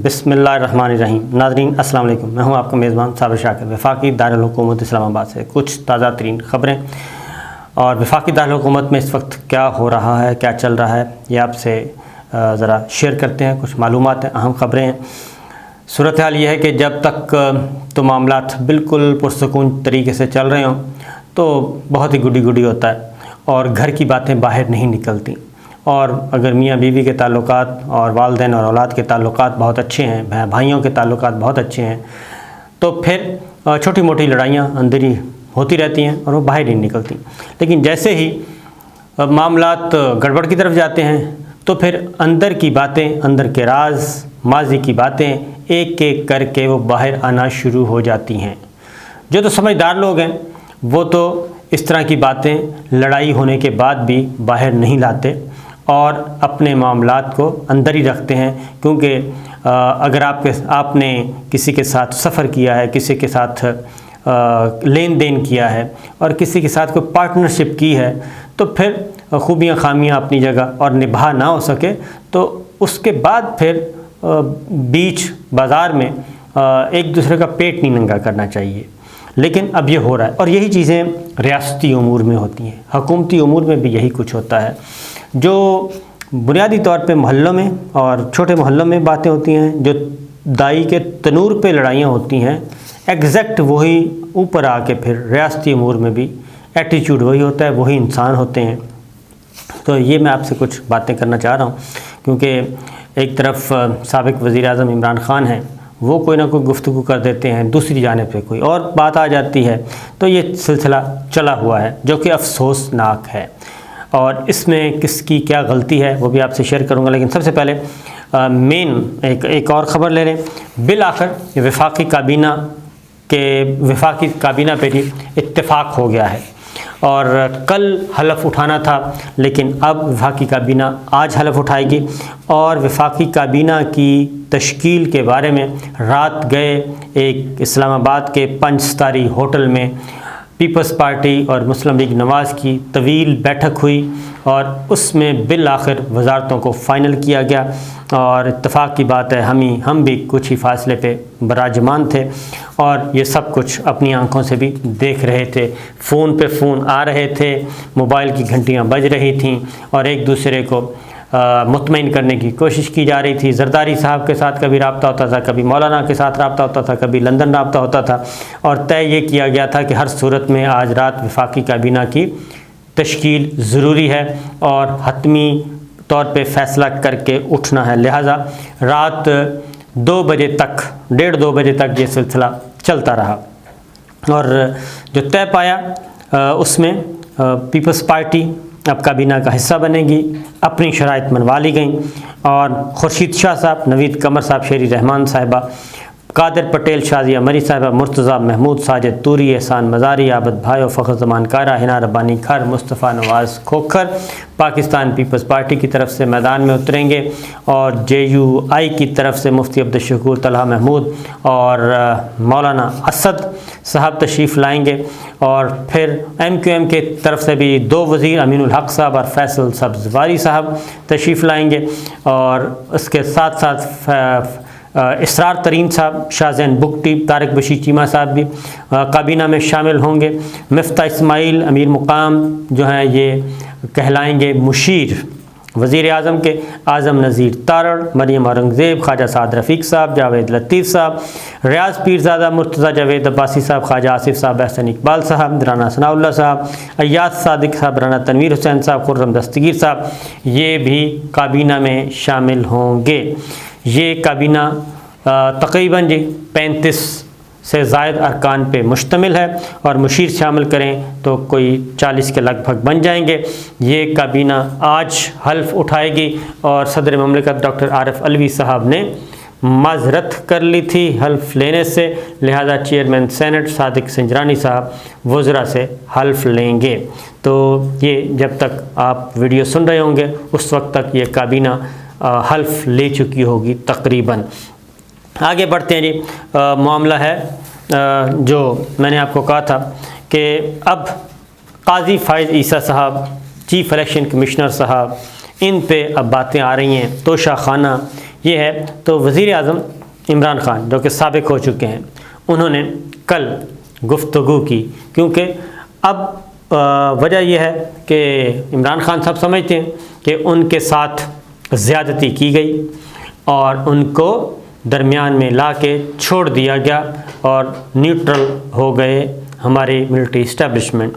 बिस्मिल्लाहिर्रहमानिर्रहीम। नाज़रीन अस्सलाम वालेकुम। मैं हूं आपका मेज़बान साबिर शाकिर। वफाकी दारुल हुकूमत इस्लामाबाद से कुछ ताज़ा तरीन ख़बरें और वफाकी दारुल हुकूमत में इस वक्त क्या हो रहा है, क्या चल रहा है, ये आपसे ज़रा शेयर करते हैं। कुछ मालूमात हैं, अहम ख़बरें हैं। सूरत हाल ये है कि जब तक तो मामलात बिल्कुल पुरसुकून तरीके से चल रहे हों तो बहुत ही गुडी गुडी होता है और घर की बातें बाहर नहीं निकलती। और अगर मियाँ बीवी के ताल्लुकात और वालिदैन और औलाद के ताल्लुकात बहुत अच्छे हैं, भाइयों के ताल्लुकात बहुत अच्छे हैं, तो फिर छोटी मोटी लड़ाइयाँ अंदर ही होती रहती हैं और वो बाहर नहीं निकलती। लेकिन जैसे ही मामलात गड़बड़ की तरफ जाते हैं तो फिर अंदर की बातें, अंदर के राज, माजी की बातें एक एक करके वो बाहर आना शुरू हो जाती हैं। जो तो समझदार लोग हैं वो तो इस तरह की बातें लड़ाई होने के बाद भी बाहर नहीं लाते और अपने मामलात को अंदर ही रखते हैं। क्योंकि अगर आपने किसी के साथ सफ़र किया है, किसी के साथ लेन देन किया है और किसी के साथ कोई पार्टनरशिप की है, तो फिर खूबियाँ खामियाँ अपनी जगह और निभा ना हो सके तो उसके बाद फिर बीच बाज़ार में एक दूसरे का पेट नहीं नंगा करना चाहिए। लेकिन अब ये हो रहा है और यही चीज़ें रियासती उमूर में होती हैं, हुकूमती उमूर में भी यही कुछ होता है। जो बुनियादी तौर पे मोहल्लों में और छोटे मोहल्लों में बातें होती हैं, जो दाई के तनूर पे लड़ाइयाँ होती हैं, एग्जैक्ट वही ऊपर आके फिर रियासती उमूर में भी एटीट्यूड वही होता है, वही इंसान होते हैं। तो ये मैं आपसे कुछ बातें करना चाह रहा हूँ क्योंकि एक तरफ साबिक़ वज़ीर-ए-आज़म इमरान ख़ान हैं, वो कोई ना कोई गुफ्तगू कर देते हैं, दूसरी जानिब पे कोई और बात आ जाती है। तो ये सिलसिला चला हुआ है जो कि अफसोसनाक है और इसमें किसकी क्या गलती है वो भी आपसे शेयर करूंगा। लेकिन सबसे पहले मेन एक और ख़बर ले लें। बिल आखिर वफाकी काबीना पे भी इत्तेफाक हो गया है और कल हलफ उठाना था, लेकिन अब वफाकी काबीना आज हलफ उठाएगी और वफाकी काबीना की तश्कील के बारे में रात गए एक इस्लामाबाद के 5 सितारी होटल में पीपल्स पार्टी और मुस्लिम लीग नवाज़ की तवील बैठक हुई और उसमें बिल आखिर वजारतों को फ़ाइनल किया गया। और इत्तफ़ाक़ की बात है हम भी कुछ ही फासले पे बराजमान थे और ये सब कुछ अपनी आंखों से भी देख रहे थे। फ़ोन पे फ़ोन आ रहे थे, मोबाइल की घंटियां बज रही थीं और एक दूसरे को मुतमईन करने की कोशिश की जा रही थी। जरदारी साहब के साथ कभी रब्ता होता था, कभी मौलाना के साथ रब्ता होता था, कभी लंदन रब्ता होता था और तय ये किया गया था कि हर सूरत में आज रात वफाकी काबीना की तश्कील ज़रूरी है और हतमी तौर पे फ़ैसला करके उठना है। लिहाजा रात 2 बजे तक, 1:30-2 बजे तक ये सिलसिला चलता रहा और जो तय पाया उसमें पीपल्स पार्टी अब काबीना का हिस्सा बनेगी। अपनी शराइत मनवा ली गई और खुर्शीद शाह साहब, नवीद कमर साहब, शेरी रहमान साहिबा, कादिर पटेल, शाजिया मरी साहिबा, मुर्तज़ा महमूद, साजिद तूरी, एहसान मज़ारी, आबद भाई, फ़खर ज़मान कारा, हिना रब्बानी खर, मुस्तफ़ा नवाज़ खोखर पाकिस्तान पीपल्स पार्टी की तरफ से मैदान में उतरेंगे और JUI की तरफ से मुफ्ती अब्दुल तलहा महमूद और मौलाना असद साहब तशरीफ़ लाएंगे और फिर MQM के तरफ से भी 2 वज़ीर अमीनुल हक साहब और फैसल सब्ज़वारी साहब तशरीफ़ लाएंगे और उसके साथ साथ इसरार तरीन साहब, शाहजैन बुगटी, तारिक बशीर चीमा साहब भी काबीना में शामिल होंगे। मिफ्ता इस्माइल अमीर मुकाम जो हैं ये कहलाएंगे मुशीर वज़ीर आज़म के। आज़म नज़ीर तारड़, मरीम औरंगज़ेब, ख्वाजा साद रफ़ीक साहब, जावेद लतीफ़ साहब, रियाज़ पीरज़ादा, मुर्तज़ा जावेद अब्बासी साहब, ख्वाजा आसिफ़ साहब, एहसन इकबाल साहब, राना सनाउल्लाह साहब, अय्याज सादिक साहब, राना तनवीर हुसैन साहब, खुर्रम दस्तगीर साहब, ये भी काबीना में शामिल होंगे। ये काबीना तकरीबन 35 से ज़ायद अरकान पे मुश्तमिल है और मुशीर शामिल करें तो कोई 40 के लगभग बन जाएंगे। ये काबीना आज हल्फ उठाएगी और सदर ममलिकत डॉक्टर आरिफ अलवी साहब ने माजरत कर ली थी हल्फ लेने से, लिहाजा चेयरमैन सेनेट सादिक संजरानी साहब वज़रा से हल्फ लेंगे। तो ये जब तक आप वीडियो सुन रहे होंगे उस वक्त तक ये काबीना हल्फ ले चुकी होगी तकरीबन। आगे बढ़ते हैं जी। मामला है जो मैंने आपको कहा था कि अब काजी फ़ाइज़ ईसा साहब, चीफ़ इलेक्शन कमिश्नर साहब, इन पे अब बातें आ रही हैं। तोशा खाना ये है। तो वज़ीर आज़म इमरान ख़ान जो कि साबिक़ हो चुके हैं, उन्होंने कल गुफ्तगू की, क्योंकि अब वजह यह है कि इमरान ख़ान साहब समझते हैं कि उनके साथ ज़्यादती की गई और उनको दरमियान में ला के छोड़ दिया गया और न्यूट्रल हो गए हमारे मिलिट्री इस्टेब्लिशमेंट।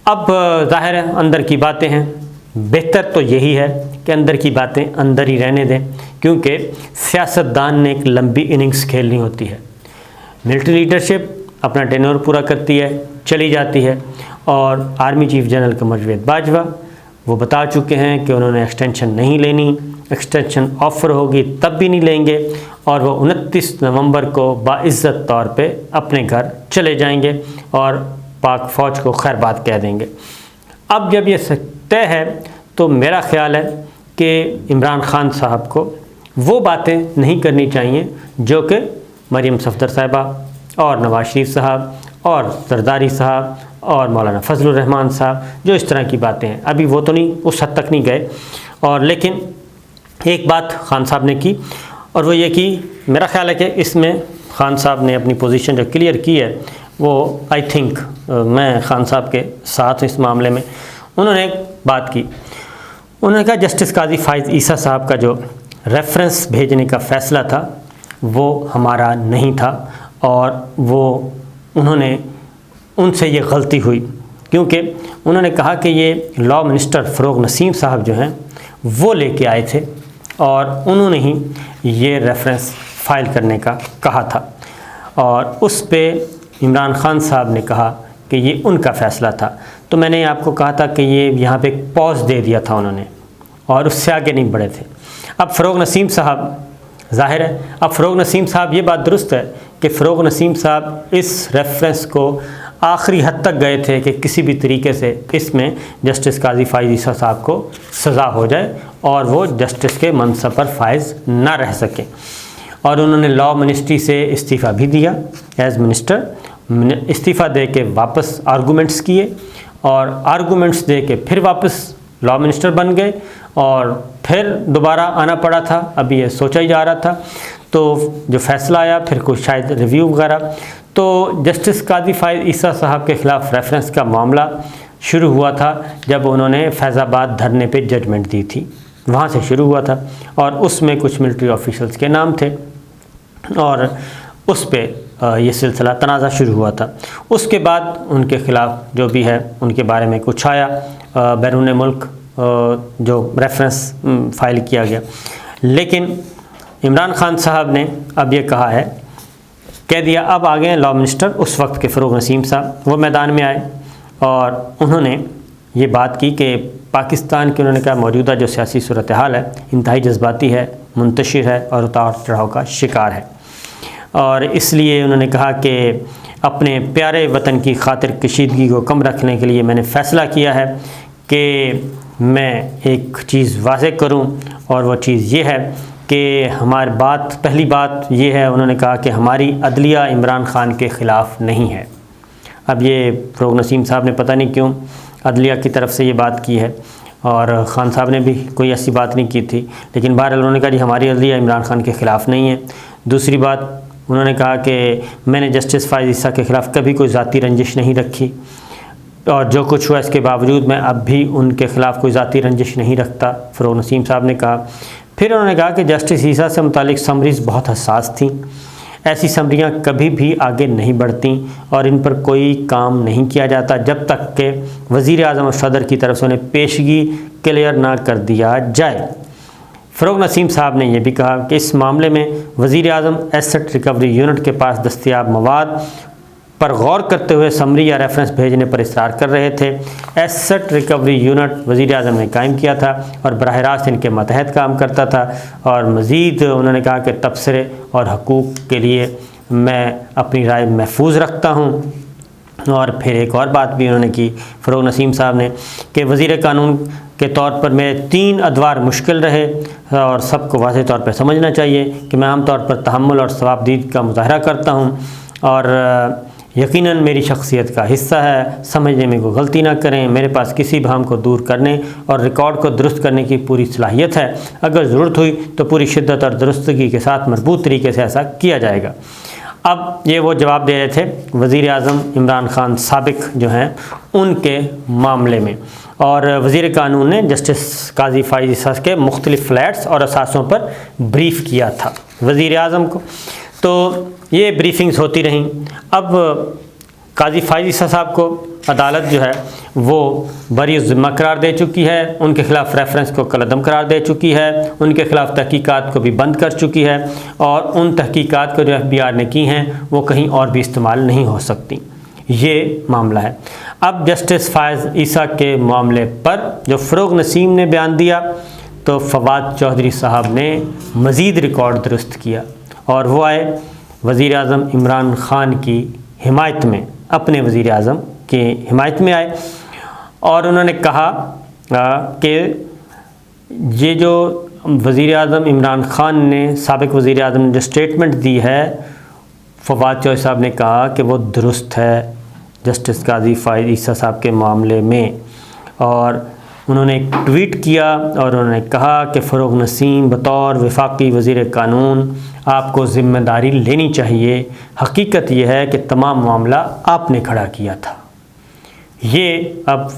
अब ज़ाहिर है अंदर की बातें हैं, बेहतर तो यही है कि अंदर की बातें अंदर ही रहने दें, क्योंकि सियासतदान ने एक लंबी इनिंग्स खेलनी होती है। मिलिट्री लीडरशिप अपना टेन्योर पूरा करती है, चली जाती है, और army chief general Qamar Javed Bajwa वो बता चुके हैं कि उन्होंने एक्सटेंशन नहीं लेनी, एक्सटेंशन ऑफ़र होगी तब भी नहीं लेंगे, और वो 29 नवंबर को बाइज़्ज़त तौर पे अपने घर चले जाएंगे और पाक फ़ौज को खैरबाद कह देंगे। अब जब ये तय है तो मेरा ख़्याल है कि इमरान ख़ान साहब को वो बातें नहीं करनी चाहिए जो कि मरीम सफ़दर साहिबा और नवाज़ शरीफ साहब और जरदारी साहब और मौलाना फजलुर रहमान साहब, जो इस तरह की बातें हैं। अभी वो तो नहीं, उस हद तक नहीं गए, और लेकिन एक बात खान साहब ने की, और वो ये कि मेरा ख़्याल है कि इसमें खान साहब ने अपनी पोजीशन जो क्लियर की है वो आई थिंक मैं खान साहब के साथ इस मामले में। उन्होंने एक बात की, उन्होंने कहा जस्टिस काजी फ़ाइज़ ईसा साहब का जो रेफरेंस भेजने का फ़ैसला था वो हमारा नहीं था, और वो उन्होंने उनसे ये गलती हुई, क्योंकि उन्होंने कहा कि ये लॉ मिनिस्टर फ़रोग़ नसीम साहब जो हैं वो लेके आए थे और उन्होंने ही ये रेफरेंस फ़ाइल करने का कहा था, और उस पे इमरान ख़ान साहब ने कहा कि ये उनका फ़ैसला था। तो मैंने आपको कहा था कि ये यहाँ पे एक पॉज़ दे दिया था उन्होंने, और उससे आगे नहीं बढ़े थे। अब फ़रोग़ नसीम साहब, ज़ाहिर है अब फ़रोग़ नसीम साहब, ये बात दुरुस्त है कि फ़रोग़ नसीम साहब इस रेफरेंस को आखिरी हद तक गए थे कि किसी भी तरीके से इसमें जस्टिस काजी फ़ाइज़ ईसा साहब को सज़ा हो जाए और वो जस्टिस के मनसब पर फाइज़ ना रह सकें, और उन्होंने लॉ मिनिस्ट्री से इस्तीफ़ा भी दिया एज़ मिनिस्टर। इस्तीफ़ा दे के वापस आर्गूमेंट्स किए, और आर्गूमेंट्स दे के फिर वापस लॉ मिनिस्टर बन गए, और फिर दोबारा आना पड़ा था। अभी ये सोचा ही जा रहा था, तो जो फ़ैसला आया फिर कुछ शायद रिव्यू वगैरह, तो जस्टिस काजी फ़ाइज़ ईसा साहब के ख़िलाफ़ रेफरेंस का मामला शुरू हुआ था जब उन्होंने फैज़ाबाद धरने पे जजमेंट दी थी, वहाँ से शुरू हुआ था, और उसमें कुछ मिलिट्री ऑफिशल्स के नाम थे, और उस पे ये सिलसिला तनाज़ा शुरू हुआ था। उसके बाद उनके ख़िलाफ़ जो भी है उनके बारे में कुछ आया, बैरून मुल्क जो रेफरेंस फ़ाइल किया गया, लेकिन इमरान ख़ान साहब ने अब ये कहा है, कह दिया, अब आ गए लॉ मिनिस्टर उस वक्त के फ़रोग़ नसीम साहब, वो मैदान में आए और उन्होंने ये बात की कि पाकिस्तान की, उन्होंने कहा, मौजूदा जो सियासी सूरत हाल है इंतहाई जज्बाती है, मुंतशिर है और उतार चढ़ाव का शिकार है, और इसलिए उन्होंने कहा कि अपने प्यारे वतन की खातिर कशीदगी को कम रखने के लिए मैंने फ़ैसला किया है कि मैं एक चीज़ वाज़ेह करूं, और वो चीज़ ये है कि हमारी बात, पहली बात ये है, उन्होंने कहा कि हमारी अदलिया इमरान ख़ान के ख़िलाफ़ नहीं है। अब ये फ़रोग़ नसीम साहब ने पता नहीं क्यों अदलिया की तरफ से ये बात की है, और ख़ान साहब ने भी कोई ऐसी बात नहीं की थी, लेकिन बहरहाल उन्होंने कहा जी हमारी अदलिया इमरान ख़ान के ख़िलाफ़ नहीं है। दूसरी बात उन्होंने कहा कि मैंने जस्टिस फ़ाइज़ ईसा के ख़िलाफ़ कभी कोई ज़ाती रंजिश नहीं रखी, और जो कुछ हुआ इसके बावजूद मैं अब भी उनके ख़िलाफ़ कोई ज़ाती रंजिश नहीं रखता, फ़रोग़ नसीम साहब ने कहा। फिर उन्होंने कहा कि जस्टिस ईसा से मुतालिक समरीज़ बहुत हसास थीं, ऐसी समरियाँ कभी भी आगे नहीं बढ़ती और इन पर कोई काम नहीं किया जाता जब तक कि वज़ीर आज़म और सदर की तरफ से उन्हें पेशगी क्लियर ना कर दिया जाए। फ़रोग़ नसीम साहब ने यह भी कहा कि इस मामले में वज़ीर आज़म एसेट रिकवरी यूनिट के पास दस्तयाब मवाद पर गौर करते हुए समरी या रेफरेंस भेजने पर इसरार कर रहे थे। एसेट रिकवरी यूनिट वज़ीर आज़म ने कायम किया था और बराह रास्त इनके मतहत काम करता था, और मज़ीद उन्होंने कहा कि तबसरे और हकूक़ के लिए मैं अपनी राय महफूज रखता हूँ। और फिर एक और बात भी उन्होंने की फ़रोग़ नसीम साहब ने कि वज़ीर कानून के तौर पर मेरे 3 अदवार मुश्किल रहे, और सबको वाज़ेह तौर पर समझना चाहिए कि मैं आम तौर पर तहम्मुल और सवाबदीद का मुज़ाहरा करता हूँ, और यकीनन मेरी शख्सियत का हिस्सा है, समझने में कोई गलती ना करें। मेरे पास किसी भ्रम को दूर करने और रिकॉर्ड को दुरुस्त करने की पूरी सलाहियत है। अगर ज़रूरत हुई तो पूरी शिद्दत और दुरुस्तगी के साथ मजबूत तरीके से ऐसा किया जाएगा। अब ये वो जवाब दे रहे थे वज़ीर आज़म इमरान ख़ान साबिक जो हैं उनके मामले में। और वज़ीर कानून ने जस्टिस काजी फ़ाइज़ ईसा के मुख्तलिफ़ फ्लैट्स और असासों पर ब्रीफ़ किया था वज़ीर आज़म को। तो ये ब्रीफिंग्स होती रहीं। अब काजी फ़ाइज़ ईसा साहब को अदालत जो है वो बरी ज़िम्मा करार दे चुकी है, उनके ख़िलाफ़ रेफरेंस को कलअदम करार दे चुकी है, उनके ख़िलाफ़ तहकीकात को भी बंद कर चुकी है और उन तहकीकात को जो FBI ने की हैं वो कहीं और भी इस्तेमाल नहीं हो सकती। ये मामला है। अब जस्टिस फ़ाइज़ ईसा के मामले पर जो फ़रोग़ नसीम ने बयान दिया तो फ़वाद चौधरी साहब ने मज़ीद रिकॉर्ड दुरुस्त किया और वो आए वज़ीर आज़म इमरान ख़ान की हिमायत में, अपने वज़ीर आज़म की हिमायत में आए और उन्होंने कहा कि ये जो वज़ीर आज़म इमरान ख़ान ने, साबिक़ वज़ीर आज़म ने जो स्टेटमेंट दी है, फ़वाद चौधरी साहब ने कहा कि वो दुरुस्त है जस्टिस काजी फ़ाइज़ ईसा साहब के मामले में। और उन्होंने एक ट्वीट किया और उन्होंने कहा कि फ़रोग़ नसीम बतौर वफाकी वज़ीर कानून आपको ज़िम्मेदारी लेनी चाहिए। हकीकत यह है कि तमाम मामला आपने खड़ा किया था। ये अब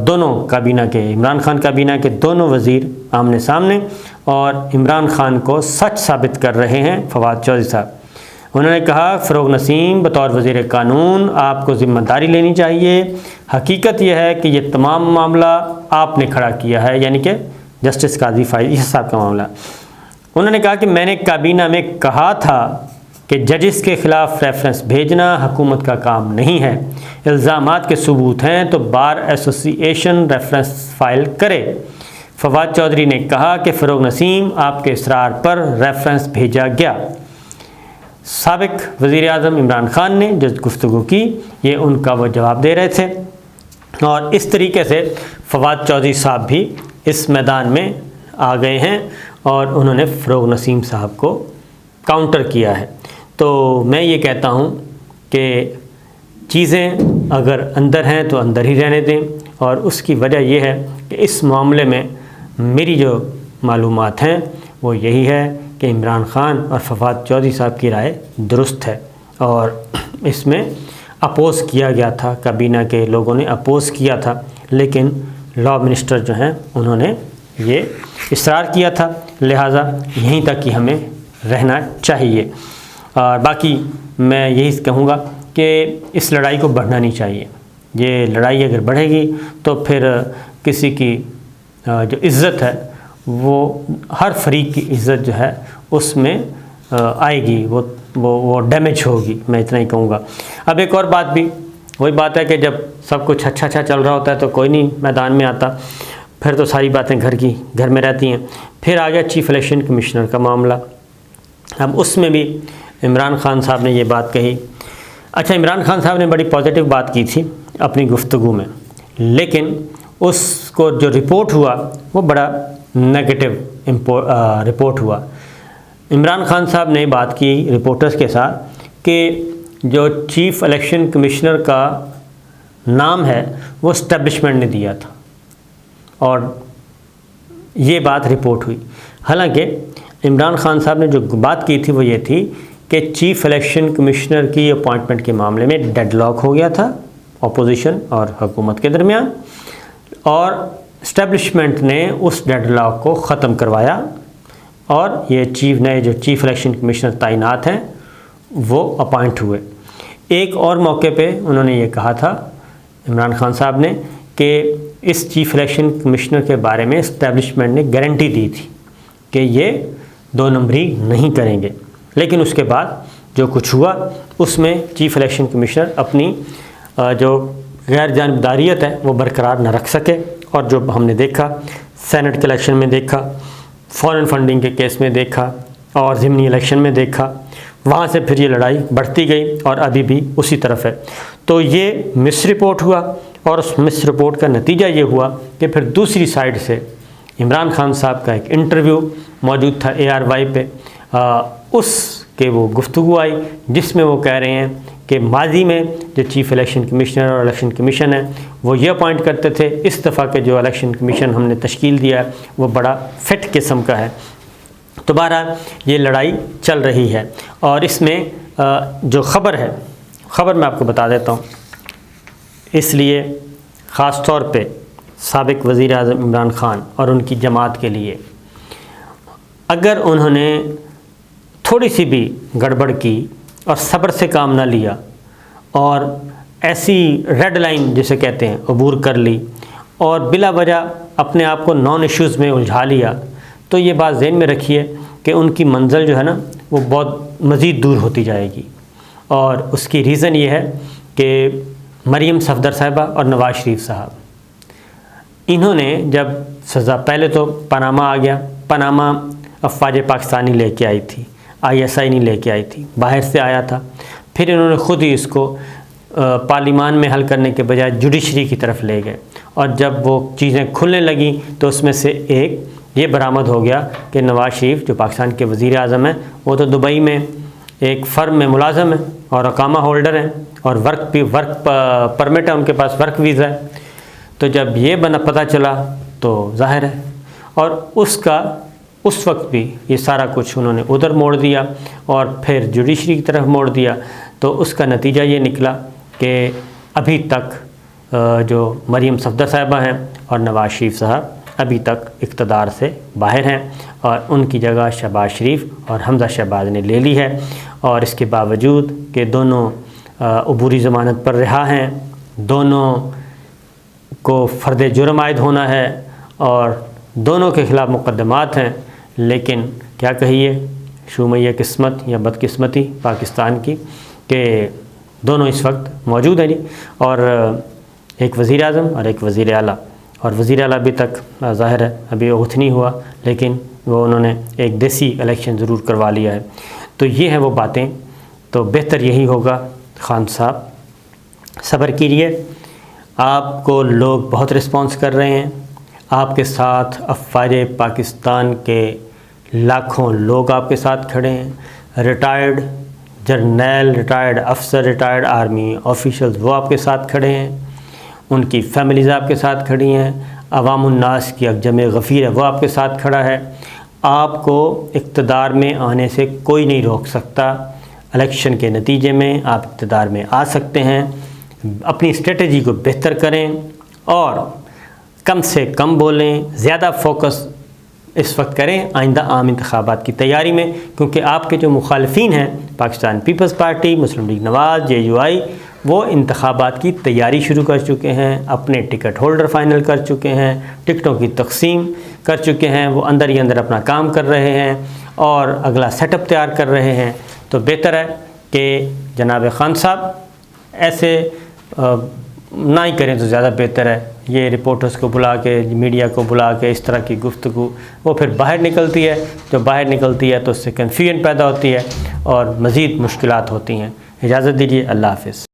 दोनों काबीना के, इमरान ख़ान काबीना के दोनों वज़ीर आमने सामने और इमरान ख़ान को सच साबित कर रहे हैं फ़वाद चौधरी साहब। उन्होंने कहा फ़रोग़ नसीम बतौर वज़ीर कानून आपको ज़िम्मेदारी लेनी चाहिए। हकीकत यह है कि ये तमाम मामला आपने खड़ा किया है, यानी कि जस्टिस काजी फ़ाइज़ ईसा साहब का मामला। उन्होंने कहा कि मैंने काबीना में कहा था कि जजिस के ख़िलाफ़ रेफरेंस भेजना हुकूमत का काम नहीं है। इल्ज़ामात के सबूत हैं तो बार एसोसिएशन रेफरेंस फ़ाइल करे। फ़वाद चौधरी ने कहा कि फ़रोग़ नसीम आपके इसरार पर रेफरेंस भेजा गया। साबिक़ वज़ीर आज़म इमरान ख़ान ने जो गुफ्तगू की, ये उनका वो जवाब दे रहे थे। और इस तरीके से फ़वाद चौधरी साहब भी इस मैदान में आ गए हैं और उन्होंने फ़रोग़ नसीम साहब को काउंटर किया है। तो मैं ये कहता हूँ कि चीज़ें अगर अंदर हैं तो अंदर ही रहने दें। और उसकी वजह यह है कि इस मामले में मेरी जो मालूमात हैं वो यही है कि इमरान ख़ान और फ़वाद चौधरी साहब की राय दुरुस्त है और इसमें अपोज़ किया गया था, काबीना के लोगों ने अपोज़ किया था, लेकिन लॉ मिनिस्टर जो हैं उन्होंने ये इसरार किया था, लिहाजा यहीं तक ही हमें रहना चाहिए। और बाकी मैं यही कहूँगा कि इस लड़ाई को बढ़ना नहीं चाहिए। ये लड़ाई अगर बढ़ेगी तो फिर किसी की जो इज़्ज़त है वो हर फरीक की इज़्ज़त जो है उसमें आएगी, वो डैमेज होगी, मैं इतना ही कहूँगा। अब एक और बात भी वही बात है कि जब सब कुछ अच्छा चल रहा होता है तो कोई नहीं मैदान में आता, फिर तो सारी बातें घर में रहती हैं। फिर आ गया चीफ़ इलेक्शन कमिश्नर का मामला। अब उसमें भी इमरान ख़ान साहब ने ये बात कही। अच्छा, इमरान ख़ान साहब ने बड़ी पॉजिटिव बात की थी अपनी गुफ्तगू में, लेकिन उसको जो रिपोर्ट हुआ वो बड़ा नेगेटिव रिपोर्ट हुआ। इमरान ख़ान साहब ने बात की रिपोर्टर्स के साथ कि जो चीफ़ इलेक्शन कमिश्नर का नाम है वो इस्टेब्लिशमेंट ने दिया था और ये बात रिपोर्ट हुई। हालांकि इमरान ख़ान साहब ने जो बात की थी वो ये थी कि चीफ़ इलेक्शन कमिश्नर की अपॉइंटमेंट के मामले में डेडलॉक हो गया था अपोजिशन और हुकूमत के दरमियान, और इस्टेब्लिशमेंट ने उस डेडलॉक को ख़त्म करवाया और ये नए जो चीफ़ इलेक्शन कमिश्नर तैनात हैं वो अपॉइंट हुए। एक और मौके पे उन्होंने ये कहा था इमरान ख़ान साहब ने कि इस चीफ़ इलेक्शन कमिश्नर के बारे में इस्टेब्लिशमेंट ने गारंटी दी थी कि ये 2 नंबरी नहीं करेंगे, लेकिन उसके बाद जो कुछ हुआ उसमें चीफ़ इलेक्शन कमिश्नर अपनी जो गैर जानबदारियत है वो बरकरार न रख सके। और जो हमने देखा सेनेट के इलेक्शन में देखा, फॉरेन फंडिंग के केस में देखा और ज़िमनी इलेक्शन में देखा, वहाँ से फिर ये लड़ाई बढ़ती गई और अभी भी उसी तरफ है। तो ये मिस रिपोर्ट हुआ और उस मिस रिपोर्ट का नतीजा ये हुआ कि फिर दूसरी साइड से इमरान ख़ान साहब का एक इंटरव्यू मौजूद था ARY पे, उसके वो गुफ्तगू आई जिसमें वो कह रहे हैं कि माजी में जो चीफ़ इलेक्शन कमिश्नर और इलेक्शन कमीशन है वो ये अपॉइंट करते थे। इस दफ़ा के जो इलेक्शन कमीशन हमने तश्कील दिया है वो बड़ा फिट किस्म का है। दोबारा ये लड़ाई चल रही है और इसमें जो ख़बर है, ख़बर मैं आपको बता देता हूँ, इसलिए ख़ास तौर पे साबिक़ वज़ीर आज़म इमरान ख़ान और उनकी जमात के लिए, अगर उन्होंने थोड़ी सी भी गड़बड़ की और सब्र से काम ना लिया और ऐसी रेड लाइन जिसे कहते हैं अबूर कर ली और बिला वजह अपने आप को नॉन इश्यूज़ में उलझा लिया, तो ये बात ज़हन में रखिए कि उनकी मंजिल जो है ना वो बहुत मज़ीद दूर होती जाएगी। और उसकी रीज़न ये है कि मरीम सफदर साहिबा और नवाज़ शरीफ साहब, इन्होंने जब सज़ा, पहले तो पनामा आ गया, पनामा अफवाज पाकिस्तानी लेके आई थी, ISI नहीं लेके आई थी, बाहर से आया था। फिर इन्होंने ख़ुद ही इसको पार्लिमान में हल करने के बजाय जुडिशरी की तरफ ले गए और जब वो चीज़ें खुलने लगी तो उसमें से एक ये बरामद हो गया कि नवाज़ शरीफ जो पाकिस्तान के वज़ीर आज़म हैं वो तो दुबई में एक फ़र्म में मुलाज़म है और अकामा होल्डर हैं और वर्क परमिट है उनके पास, वर्क वीज़ा है। तो जब ये पता चला तो ज़ाहिर है, और उस वक्त भी ये सारा कुछ उन्होंने उधर मोड़ दिया और फिर जुडिशरी की तरफ मोड़ दिया। तो उसका नतीजा ये निकला कि अभी तक जो मरीम सफदर साहिबा हैं और नवाज़ शरीफ साहब अभी तक इक़्तिदार से बाहर हैं और उनकी जगह शहबाज शरीफ और हमज़ा शहबाज ने ले ली है। और इसके बावजूद कि दोनों अबूरी ज़मानत पर रिहा हैं, दोनों को फ़र्द जुर्म आयद होना है और दोनों के ख़िलाफ़ मुक़दमात हैं, लेकिन क्या कहिए, शुमैया किस्मत या बदकिस्मती पाकिस्तान की कि दोनों इस वक्त मौजूद हैं जी। और एक वज़ीर आज़म और एक वज़ीर आला, और वज़ीर आला अभी तक ज़ाहिर है अभी ओथ नहीं हुआ, लेकिन वो उन्होंने एक देसी इलेक्शन ज़रूर करवा लिया है। तो ये हैं वो बातें। तो बेहतर यही होगा ख़ान साहब, सब्र कीजिए, आपको लोग बहुत रिस्पॉन्स कर रहे हैं, आपके साथ अफ़वाज पाकिस्तान के लाखों लोग आपके साथ खड़े हैं, रिटायर्ड जर्नल, रिटायर्ड अफसर, रिटायर्ड आर्मी ऑफिशल्स वो आपके साथ खड़े हैं, उनकी फैमिलीज़ आपके साथ खड़ी हैं, अवामुन्नास की अजम गफ़ीर है वो आपके साथ खड़ा है। आपको इक़्तिदार में आने से कोई नहीं रोक सकता। इलेक्शन के नतीजे में आप इक़्तिदार में आ सकते हैं। अपनी स्ट्रेटजी को बेहतर करें और कम से कम बोलें, ज़्यादा फोकस इस वक्त करें आइंदा आम इंतखाबात की तैयारी में, क्योंकि आपके जो मुखालफीन हैं पाकिस्तान पीपल्स पार्टी, मुस्लिम लीग नवाज़, JUI, वो इंतखाबात की तैयारी शुरू कर चुके हैं, अपने टिकट होल्डर फाइनल कर चुके हैं, टिकटों की तकसीम कर चुके हैं, वो अंदर ही अंदर अपना काम कर रहे हैं और अगला सेटअप तैयार कर रहे हैं। तो बेहतर है कि जनाब ख़ान साहब ऐसे ना ही करें तो ज़्यादा बेहतर है। ये रिपोर्टर्स को बुला के, मीडिया को बुला के इस तरह की गुफ्तगू वो फिर बाहर निकलती है, जब बाहर निकलती है तो उससे कन्फ्यूजन पैदा होती है और मज़ीद मुश्किलात होती हैं। इजाज़त दीजिए, अल्लाह हाफ़िज़।